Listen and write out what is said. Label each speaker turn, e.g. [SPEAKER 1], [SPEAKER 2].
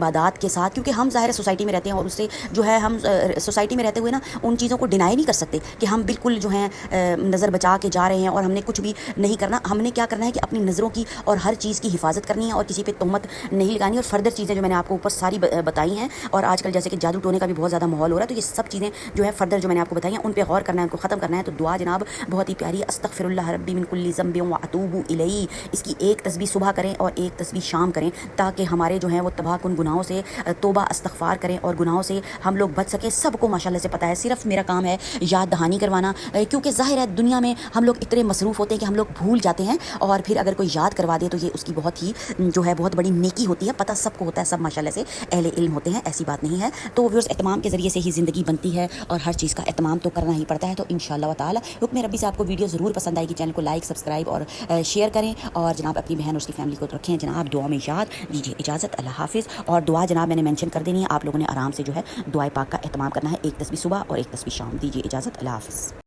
[SPEAKER 1] عبادات کے ساتھ، کیونکہ ہم ظاہر سوسائٹی میں رہتے ہیں اور اس سے جو ہے ہم سوسائٹی میں رہتے ہوئے نا ان چیزوں کو ڈینائی نہیں کر سکتے کہ ہم بالکل جو ہیں نظر بچا کے جا رہے ہیں اور ہم نے کچھ بھی نہیں کرنا. ہم نے کیا کرنا ہے کہ اپنی نظروں کی اور ہر چیز کی حفاظت کرنی ہے اور کسی پہ تہمت نہیں لگانی. اور فردر چیزیں جو میں نے آپ کو اوپر ساری بتائی ہیں، اور آج کل جیسے کہ جادو ٹونے کا بھی بہت زیادہ ماحول ہو رہا ہے، تو یہ سب چیزیں جو ہے فردر جو میں نے آپ کو بتائی ہیں ان پہ غور کرنا ہے، ان کو ختم کرنا ہے. تو دعا جناب بہت ہی پیاری ہے، استغفر اللہ ربی من کل ذنب واتوب الیہ. اس کی ایک تسبیح صبح کریں اور ایک تسبیح شام کریں تاکہ ہمارے جو ہیں وہ تباہ کن گناہوں سے توبہ استغفار کریں اور گناہوں سے ہم لوگ بچ سکیں. سب کو ماشاءاللہ سے پتہ ہے، صرف میرا کام ہے یاد دہانی کروانا، کیونکہ ظاہر ہے دنیا میں ہم لوگ اتنے مصروف ہوتے ہیں کہ ہم لوگ بھول جاتے ہیں، اور پھر اگر کوئی یاد کروا دے تو یہ اس کی بہت ہی جو ہے بہت بڑی نیکی ہوتی ہے. پتہ سب کو ہوتا ہے، سب ماشاءاللہ سے اہل علم ہوتے ہیں، ایسی بات نہیں ہے. تو ویورز اہتمام کے ذریعے سے ہی زندگی بنتی ہے اور ہر چیز کا اہتمام تو کرنا ہی پڑتا ہے. تو انشاءاللہ تعالی حکم ربی سے آپ کو ویڈیو ضرور پسند آئے گی. چینل کو لائک سبسکرائب اور شیئر کریں، اور جناب اپنی بہن اور اس کی فیملی کو رکھیں جناب دعا میں یاد. دیجیے اجازت، اللہ حافظ. اور دعا جناب میں نے مینشن کر دینی ہے، آپ لوگوں نے آرام سے جو ہے دعائے پاک کا اہتمام کرنا ہے. ایک تسبیح صبح اور ایک تسبیح شام. دیجیے اجازت، اللہ حافظ.